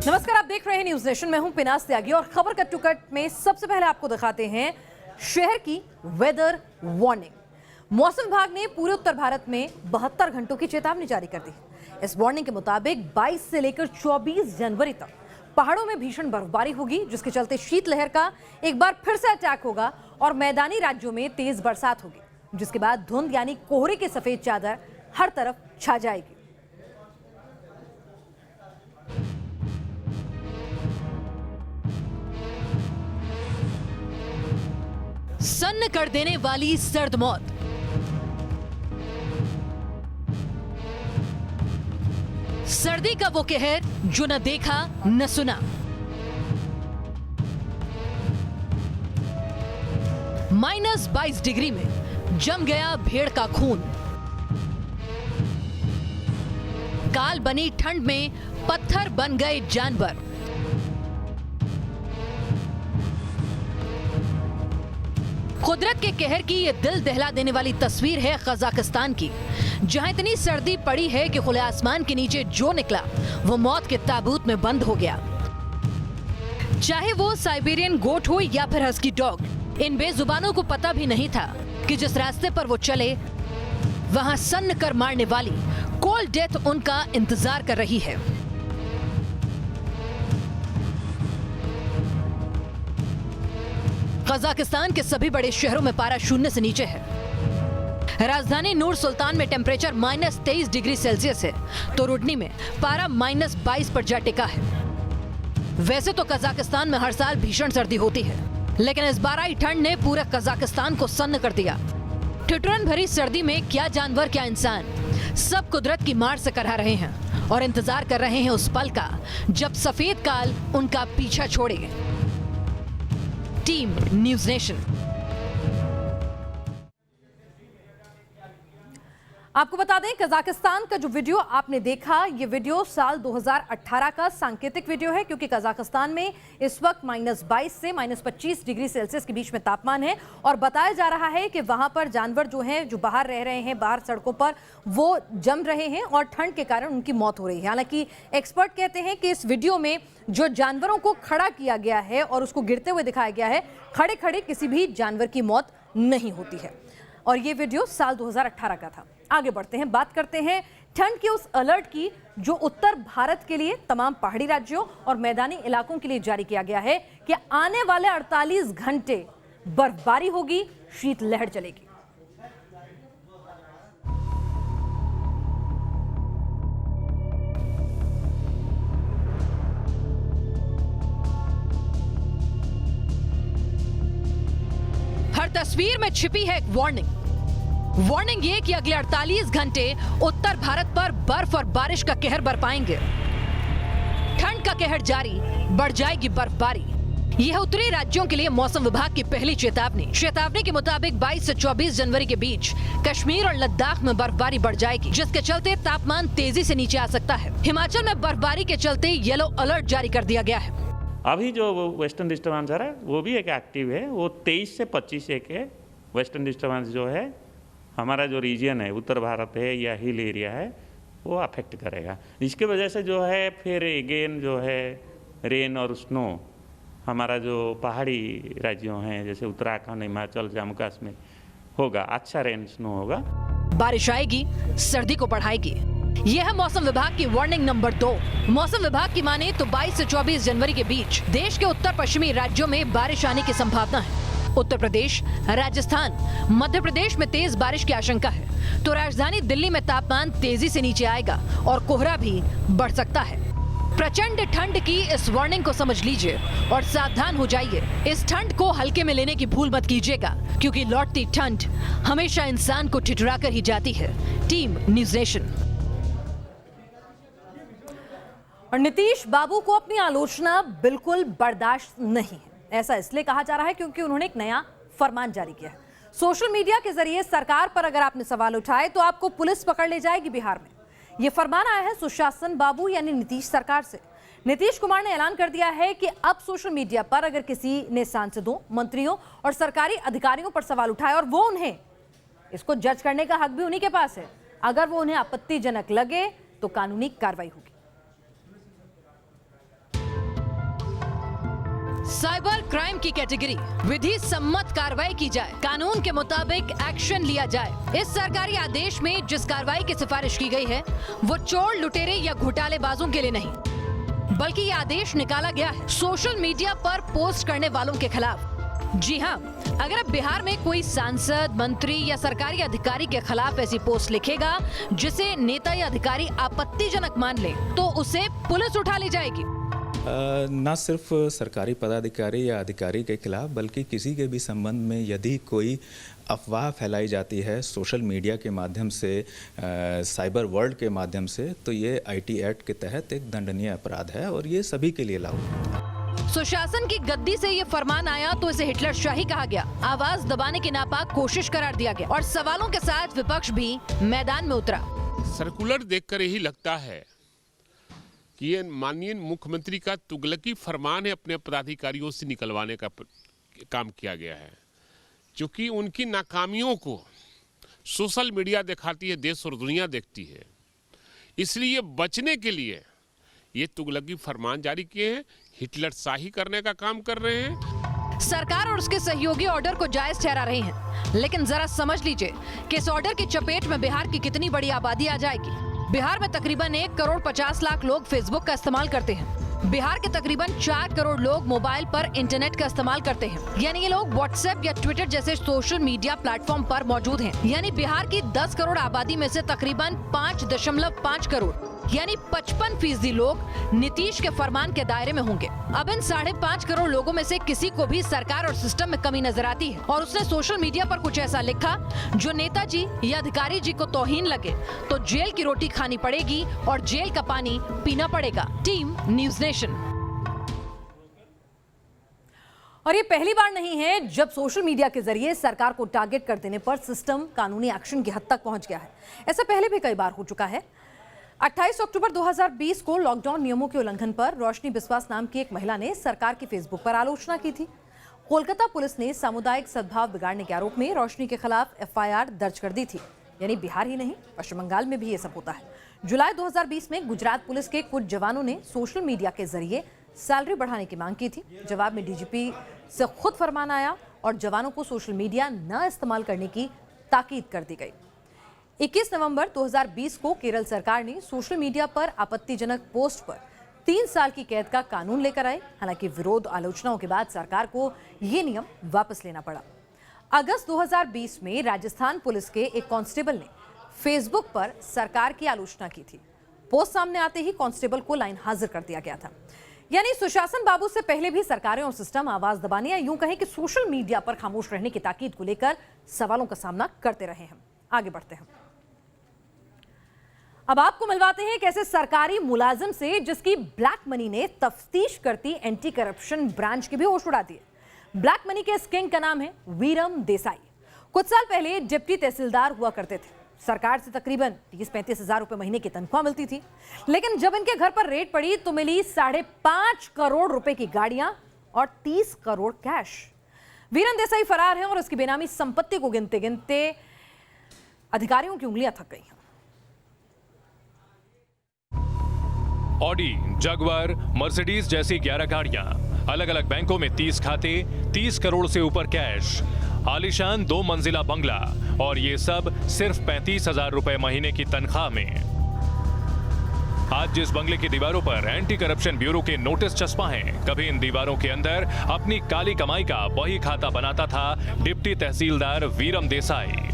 नमस्कार, आप देख रहे हैं न्यूज नेशन। मैं हूं पिनास त्यागी और खबर कट टू कट में सबसे पहले आपको दिखाते हैं शहर की वेदर वार्निंग। मौसम विभाग ने पूरे उत्तर भारत में 72 घंटों की चेतावनी जारी कर दी। इस वार्निंग के मुताबिक 22 से लेकर 24 जनवरी तक पहाड़ों में भीषण बर्फबारी होगी, जिसके चलते शीतलहर का एक बार फिर से अटैक होगा और मैदानी राज्यों में तेज बरसात होगी, जिसके बाद धुंध यानी कोहरे की सफेद चादर हर तरफ छा जाएगी। सन्न कर देने वाली सर्द मौत, सर्दी का वो कहर जो न देखा न सुना। -22 डिग्री में जम गया भेड़ का खून। काल बनी ठंड में पत्थर बन गए जानवर। कुदरत के कहर की ये दिल दहला देने वाली तस्वीर है कजाकिस्तान की, जहां इतनी सर्दी पड़ी है कि खुले आसमान के नीचे जो निकला वो मौत के ताबूत में बंद हो गया। चाहे वो साइबेरियन गोट हो या फिर हस्की डॉग, इन बेजुबानों को पता भी नहीं था कि जिस रास्ते पर वो चले वहां सन्न कर मारने वाली कोल्ड डेथ उनका इंतजार कर रही है। कजाकिस्तान के सभी बड़े शहरों में पारा शून्य से नीचे है। राजधानी नूर सुल्तान में टेम्परेचर -23 डिग्री सेल्सियस है, तो रुडनी में पारा -22 पर जा टिका है। वैसे तो कजाकिस्तान में हर साल भीषण सर्दी होती है, लेकिन इस बार आई ठंड ने पूरे कजाकिस्तान को सन्न कर दिया। ठिठुरन भरी सर्दी में क्या जानवर क्या इंसान, सब कुदरत की मार से करहा रहे हैं और इंतजार कर रहे हैं उस पल का जब सफेद काल उनका पीछा छोड़े। Team news nation. आपको बता दें, कजाकिस्तान का जो वीडियो आपने देखा, ये वीडियो साल 2018 का सांकेतिक वीडियो है, क्योंकि कजाकिस्तान में इस वक्त -22 से -25 डिग्री सेल्सियस के बीच में तापमान है और बताया जा रहा है कि वहां पर जानवर जो हैं, जो बाहर रह रहे हैं, बाहर सड़कों पर, वो जम रहे हैं और ठंड के कारण उनकी मौत हो रही है। हालांकि एक्सपर्ट कहते हैं कि इस वीडियो में जो जानवरों को खड़ा किया गया है और उसको गिरते हुए दिखाया गया है, खड़े खड़े किसी भी जानवर की मौत नहीं होती है। और ये वीडियो साल 2018 का था। आगे बढ़ते हैं, बात करते हैं ठंड के उस अलर्ट की जो उत्तर भारत के लिए तमाम पहाड़ी राज्यों और मैदानी इलाकों के लिए जारी किया गया है कि आने वाले 48 घंटे बर्फबारी होगी, शीतलहर चलेगी। हर तस्वीर में छिपी है एक वार्निंग ये कि अगले 48 घंटे उत्तर भारत पर बर्फ और बारिश का कहर बरपाएंगे। ठंड का कहर जारी, बढ़ जाएगी बर्फबारी। यह है उत्तरी राज्यों के लिए मौसम विभाग की पहली चेतावनी के मुताबिक 22 से 24 जनवरी के बीच कश्मीर और लद्दाख में बर्फबारी बढ़ जाएगी, जिसके चलते तापमान तेजी से नीचे आ सकता है। हिमाचल में बर्फबारी के चलते येलो अलर्ट जारी कर दिया गया है। अभी जो वेस्टर्न डिस्टर्बेंस है वो भी एक एक्टिव है, वो 23 से 25 एक है। वेस्टर्न डिस्टर्बेंस जो है हमारा जो रीजन है, उत्तर भारत है या हिल एरिया है, वो अफेक्ट करेगा। इसके वजह से जो है फिर अगेन जो है रेन और स्नो हमारा जो पहाड़ी राज्यों हैं जैसे उत्तराखंड, हिमाचल, जम्मू कश्मीर होगा, अच्छा रेन स्नो होगा। बारिश आएगी, सर्दी को बढ़ाएगी। यह है मौसम विभाग की वार्निंग नंबर 2। मौसम विभाग की माने तो 22 से 24 जनवरी के बीच देश के उत्तर पश्चिमी राज्यों में बारिश आने की संभावना है। उत्तर प्रदेश, राजस्थान, मध्य प्रदेश में तेज बारिश की आशंका है, तो राजधानी दिल्ली में तापमान तेजी से नीचे आएगा और कोहरा भी बढ़ सकता है। प्रचंड ठंड की इस वार्निंग को समझ लीजिए और सावधान हो जाइए। इस ठंड को हल्के में लेने की भूल मत कीजिएगा, क्योंकि लौटती ठंड हमेशा इंसान को ठिठुरा कर ही जाती है। Team news nation. और नीतीश बाबू को अपनी आलोचना बिल्कुल बर्दाश्त नहीं है। ऐसा इसलिए कहा जा रहा है क्योंकि उन्होंने एक नया फरमान जारी किया है। सोशल मीडिया के जरिए सरकार पर अगर आपने सवाल उठाए तो आपको पुलिस पकड़ ले जाएगी। बिहार में यह फरमान आया है सुशासन बाबू यानी नीतीश सरकार से। नीतीश कुमार ने ऐलान कर दिया है कि अब सोशल मीडिया पर अगर किसी ने सांसदों, मंत्रियों और सरकारी अधिकारियों पर सवाल उठाए और वो उन्हें इसको जज करने का हक भी उन्हीं के पास है, अगर वो उन्हें आपत्तिजनक लगे तो कानूनी कार्रवाई होगी। साइबर क्राइम की कैटेगरी, विधि सम्मत कार्रवाई की जाए, कानून के मुताबिक एक्शन लिया जाए। इस सरकारी आदेश में जिस कार्रवाई की सिफारिश की गई है वो चोर, लुटेरे या घोटालेबाजों के लिए नहीं, बल्कि ये आदेश निकाला गया है सोशल मीडिया पर पोस्ट करने वालों के खिलाफ। जी हाँ, अगर अब बिहार में कोई सांसद, मंत्री या सरकारी अधिकारी के खिलाफ ऐसी पोस्ट लिखेगा जिसे नेता या अधिकारी आपत्तिजनक मान ले, तो उसे पुलिस उठा ले जाएगी। न सिर्फ सरकारी पदाधिकारी या अधिकारी के खिलाफ, बल्कि किसी के भी संबंध में यदि कोई अफवाह फैलाई जाती है सोशल मीडिया के माध्यम से, साइबर वर्ल्ड के माध्यम से, तो ये आईटी एक्ट के तहत एक दंडनीय अपराध है और ये सभी के लिए लागू है। सुशासन की गद्दी से ये फरमान आया तो इसे हिटलर शाही कहा गया, आवाज दबाने की नापाक कोशिश करार दिया गया और सवालों के साथ विपक्ष भी मैदान में उतरा। सर्कुलर देखकर यही लगता है कि ये माननीय मुख्यमंत्री का तुगलकी फरमान है, अपने पदाधिकारियों से निकलवाने का काम किया गया है। क्योंकि उनकी नाकामियों को सोशल मीडिया दिखाती है, देश और दुनिया देखती है, इसलिए बचने के लिए ये तुगलकी फरमान जारी किए हैं, हिटलर शाही करने का काम कर रहे हैं। सरकार और उसके सहयोगी ऑर्डर को जायज ठहरा रहे हैं, लेकिन जरा समझ लीजिए कि इस ऑर्डर की चपेट में बिहार की कितनी बड़ी आबादी आ जाएगी। बिहार में तकरीबन 1 करोड़ 50 लाख लोग फेसबुक का इस्तेमाल करते हैं। बिहार के तकरीबन 4 करोड़ लोग मोबाइल पर इंटरनेट का इस्तेमाल करते हैं, यानी ये लोग व्हाट्सएप या ट्विटर जैसे सोशल मीडिया प्लेटफॉर्म पर मौजूद हैं। यानी बिहार की 10 करोड़ आबादी में से तकरीबन 5.5 करोड़ यानी 55% लोग नीतीश के फरमान के दायरे में होंगे। अब इन 5.5 करोड़ लोगों में से किसी को भी सरकार और सिस्टम में कमी नजर आती है और उसने सोशल मीडिया पर कुछ ऐसा लिखा जो नेताजी या अधिकारी जी को तौहीन लगे, तो जेल की रोटी खानी पड़ेगी और जेल का पानी पीना पड़ेगा। Team news nation. और ये पहली बार नहीं है जब सोशल मीडिया के जरिए सरकार को टारगेट कर देने पर सिस्टम कानूनी एक्शन की हद तक पहुंच गया है। ऐसा पहले भी कई बार हो चुका है। 28 अक्टूबर 2020 को लॉकडाउन नियमों के उल्लंघन पर रोशनी बिस्वास नाम की एक महिला ने सरकार की फेसबुक पर आलोचना की थी। कोलकाता पुलिस ने सामुदायिक सद्भाव बिगाड़ने के आरोप में रोशनी के खिलाफ एफआईआर दर्ज कर दी थी। यानी बिहार ही नहीं, पश्चिम बंगाल में भी ये सब होता है। जुलाई 2020 में गुजरात पुलिस के कुछ जवानों ने सोशल मीडिया के जरिए सैलरी बढ़ाने की मांग की थी। जवाब में डीजीपी से खुद फरमान आया और जवानों को सोशल मीडिया न इस्तेमाल करने की ताकीद कर दी गई। 21 नवंबर 2020 को केरल सरकार ने सोशल मीडिया पर आपत्तिजनक पोस्ट पर 3 साल की कैद का कानून लेकर आए। हालांकि विरोध आलोचनाओं के बाद सरकार को यह नियम वापस लेना पड़ा। अगस्त 2020 में राजस्थान पुलिस के एक कांस्टेबल ने फेसबुक पर सरकार की आलोचना की थी। पोस्ट सामने आते ही कांस्टेबल को लाइन हाजिर कर दिया गया था। यानी सुशासन बाबू से पहले भी सरकारें और सिस्टम आवाज दबाने या यूं कहें कि सोशल मीडिया पर खामोश रहने की ताकीद को लेकर सवालों का सामना करते रहे हैं। आगे बढ़ते हैं। अब आपको मिलवाते हैं कैसे सरकारी मुलाजिम से जिसकी ब्लैक मनी ने तफ्तीश करती एंटी करप्शन ब्रांच की भी होश उड़ा दी। ब्लैक मनी के इस किंग का नाम है वीरम देसाई। कुछ साल पहले डिप्टी तहसीलदार हुआ करते थे। सरकार से तकरीबन 30-35 हजार रुपए महीने की तनख्वाह मिलती थी। लेकिन जब इनके घर पर रेड पड़ी तो मिली 5.5 करोड़ रुपए की गाड़ियां और 30 करोड़ कैश। वीरम देसाई फरार है और उसकी बेनामी संपत्ति को गिनते गिनते अधिकारियों की उंगलियां थक गई हैं। ऑडी, जगुआर, मर्सिडीज जैसी 11 गाड़ियां, अलग अलग बैंकों में 30 खाते, 30 करोड़ से ऊपर कैश, आलीशान 2 मंजिला बंगला और ये सब सिर्फ 35,000 रुपए महीने की तनख्वाह में। आज जिस बंगले की दीवारों पर एंटी करप्शन ब्यूरो के नोटिस चस्पा हैं, कभी इन दीवारों के अंदर अपनी काली कमाई का वही खाता बनाता था डिप्टी तहसीलदार वीरम देसाई।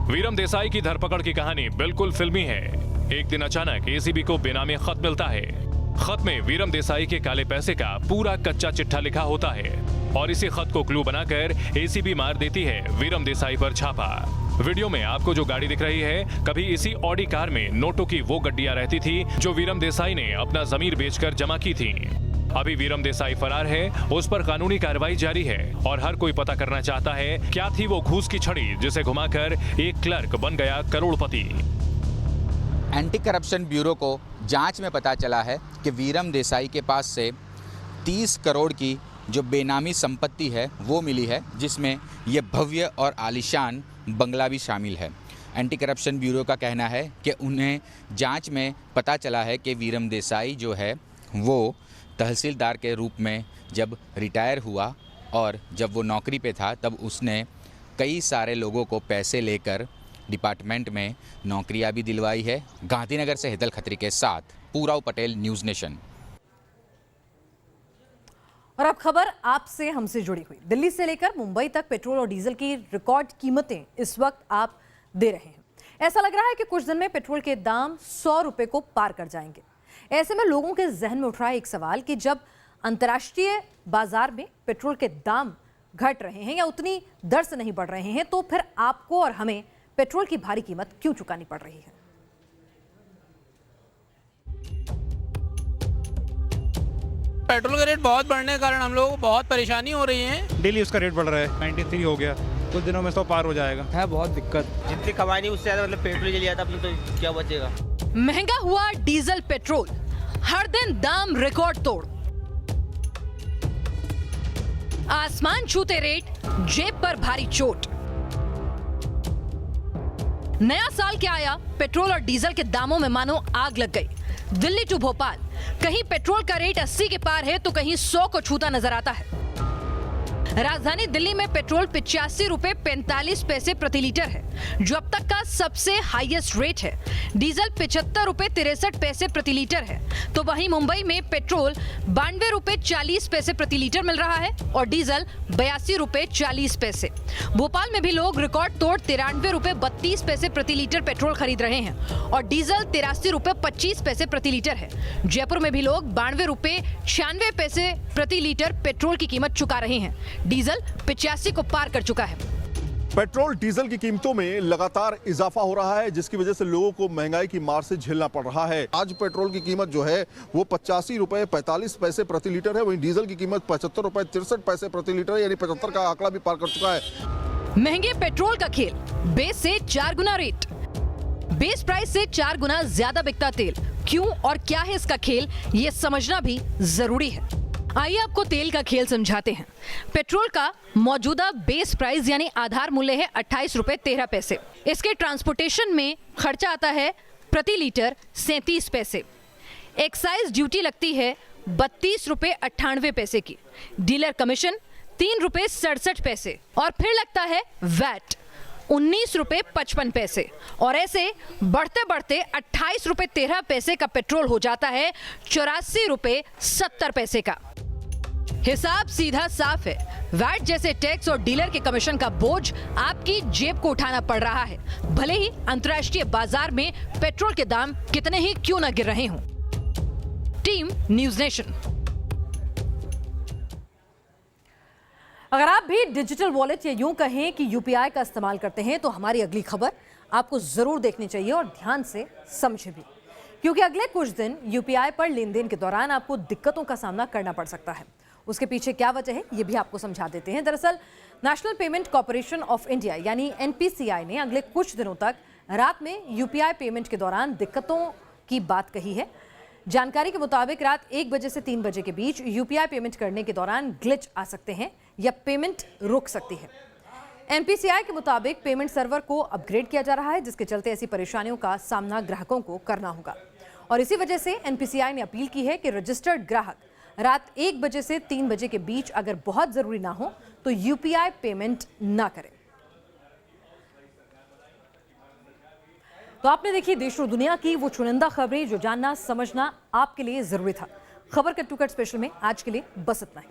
वीरम देसाई की धरपकड़ की कहानी बिल्कुल फिल्मी है। एक दिन अचानक एसीबी को बेनामी खत मिलता है। खत में वीरम देसाई के काले पैसे का पूरा कच्चा चिट्ठा लिखा होता है और इसी खत को क्लू बनाकर एसीबी मार देती है वीरम देसाई पर छापा। वीडियो में आपको जो गाड़ी दिख रही है, कभी इसी ऑडी कार में नोटों की वो गड्डियां रहती थी जो वीरम देसाई ने अपना जमीर बेचकर जमा की थी। अभी वीरम देसाई फरार है, उस पर कानूनी कार्रवाई जारी है और हर कोई पता करना चाहता है क्या थी वो घूस की छड़ी जिसे घुमाकर एक क्लर्क बन गया करोड़पति। एंटी करप्शन ब्यूरो को जांच में पता चला है कि वीरम देसाई के पास से 30 करोड़ की जो बेनामी संपत्ति है वो मिली है, जिसमें ये भव्य और आलीशान बंगला भी शामिल है। एंटी करप्शन ब्यूरो का कहना है कि उन्हें जांच में पता चला है कि वीरम देसाई जो है वो तहसीलदार के रूप में जब रिटायर हुआ और जब वो नौकरी पे था तब उसने कई सारे लोगों को पैसे लेकर डिपार्टमेंट में नौकरियां भी दिलवाई है। गांधीनगर से हितल खत्री के साथ पूराव पटेल, न्यूज़ नेशन। और अब खबर आपसे हमसे जुड़ी हुई। दिल्ली से लेकर मुंबई तक पेट्रोल और डीजल की रिकॉर्ड कीमतें इस वक्त आप दे रहे हैं। ऐसा लग रहा है कि कुछ दिन में पेट्रोल के दाम 100 रुपए को पार कर जाएंगे। ऐसे में लोगों के जहन में उठ रहा है एक सवाल कि जब अंतर्राष्ट्रीय बाजार में पेट्रोल के दाम घट रहे हैं या उतनी दर से नहीं बढ़ रहे हैं, तो फिर आपको और हमें पेट्रोल की भारी कीमत क्यों चुकानी पड़ रही है? पेट्रोल का रेट बहुत बढ़ने के कारण हम लोगों को बहुत परेशानी हो रही है। डेली उसका रेट बढ़ रहा है, 93 हो गया, कुछ दिनों में 100 पार हो जाएगा। है बहुत दिक्कत। जितनी कमाई नहीं उससे ज्यादा मतलब पेट्रोल के लिए आता अपने तो क्या बचेगा। महंगा हुआ डीजल पेट्रोल, हर दिन दाम रिकॉर्ड तोड़, आसमान छूते रेट, जेब पर भारी चोट। नया साल क्या आया, पेट्रोल और डीजल के दामों में मानो आग लग गई। दिल्ली टू भोपाल, कहीं पेट्रोल का रेट 80 के पार है तो कहीं 100 को छूता नजर आता है। राजधानी दिल्ली में पेट्रोल 85 रुपए 45 पैसे प्रति लीटर है, जो अब तक का सबसे हाईएस्ट रेट है। डीजल 75 रुपए 63 पैसे प्रति लीटर है, तो वहीं मुंबई में पेट्रोल 92 रुपए 40 पैसे प्रति लीटर मिल रहा है और डीजल 82 रुपए 40 पैसे। भोपाल में भी लोग रिकॉर्ड तोड़ 93 रुपए 32 पैसे प्रति लीटर पेट्रोल खरीद रहे हैं और डीजल 83 रुपए 25 पैसे प्रति लीटर है। जयपुर में भी लोग 92 रुपए 96 पैसे प्रति लीटर पेट्रोल की कीमत चुका रहे हैं। डीजल 85 को पार कर चुका है। पेट्रोल डीजल की कीमतों में लगातार इजाफा हो रहा है, जिसकी वजह से लोगों को महंगाई की मार से झेलना पड़ रहा है। आज पेट्रोल की कीमत जो है वो 85 रुपए 45 पैसे प्रति लीटर है, वहीं डीजल की कीमत 75 रुपए 63 पैसे प्रति लीटर है, यानी 75 का आंकड़ा भी पार कर चुका है। महंगे पेट्रोल का खेल, बेस से 4 गुना रेट, बेस प्राइस से 4 गुना ज्यादा बिकता तेल। क्यों और क्या है इसका खेल, ये समझना भी जरूरी है। आइए आपको तेल का खेल समझाते हैं। पेट्रोल का मौजूदा बेस प्राइस यानी आधार मूल्य है 28 रुपए 13 पैसे। इसके ट्रांसपोर्टेशन में खर्चा आता है प्रति लीटर 37 पैसे। एक्साइज ड्यूटी लगती है 32 रुपए 98 पैसे की। डीलर कमीशन 3 रुपए 67 पैसे और फिर लगता है वैट 19 रुपए 55 पैसे। और ऐसे बढ़ते बढ़ते 28 रुपए 13 पैसे का पेट्रोल हो जाता है 84 रुपए 70 पैसे का। हिसाब सीधा साफ है, वैट जैसे टैक्स और डीलर के कमीशन का बोझ आपकी जेब को उठाना पड़ रहा है, भले ही अंतर्राष्ट्रीय बाजार में पेट्रोल के दाम कितने ही क्यों न गिर रहे हों। Team news nation. अगर आप भी डिजिटल वॉलेट या यूं कहें कि यूपीआई का इस्तेमाल करते हैं तो हमारी अगली खबर आपको जरूर देखनी चाहिए और ध्यान से समझे भी, क्योंकि अगले कुछ दिन यूपीआई पर लेन देन के दौरान आपको दिक्कतों का सामना करना पड़ सकता है। उसके पीछे क्या वजह है ये भी आपको समझा देते हैं। दरअसल national payment corporation of India यानी एनपीसीआई ने अगले कुछ दिनों तक रात में यूपीआई पेमेंट के दौरान दिक्कतों की बात कही है। जानकारी के मुताबिक रात 1 बजे से 3 बजे के बीच यूपीआई पेमेंट करने के दौरान ग्लिच आ सकते हैं या पेमेंट रुक सकती है। एनपीसीआई के मुताबिक पेमेंट सर्वर को अपग्रेड किया जा रहा है, जिसके चलते ऐसी परेशानियों का सामना ग्राहकों को करना होगा। और इसी वजह से एनपीसीआई ने अपील की है कि रजिस्टर्ड ग्राहक रात 1 बजे से 3 बजे के बीच अगर बहुत जरूरी ना हो तो यूपीआई पेमेंट ना करें। तो आपने देखी देश और दुनिया की वो चुनिंदा खबरें जो जानना समझना आपके लिए जरूरी था। खबर कट टू कट स्पेशल में आज के लिए बस इतना ही।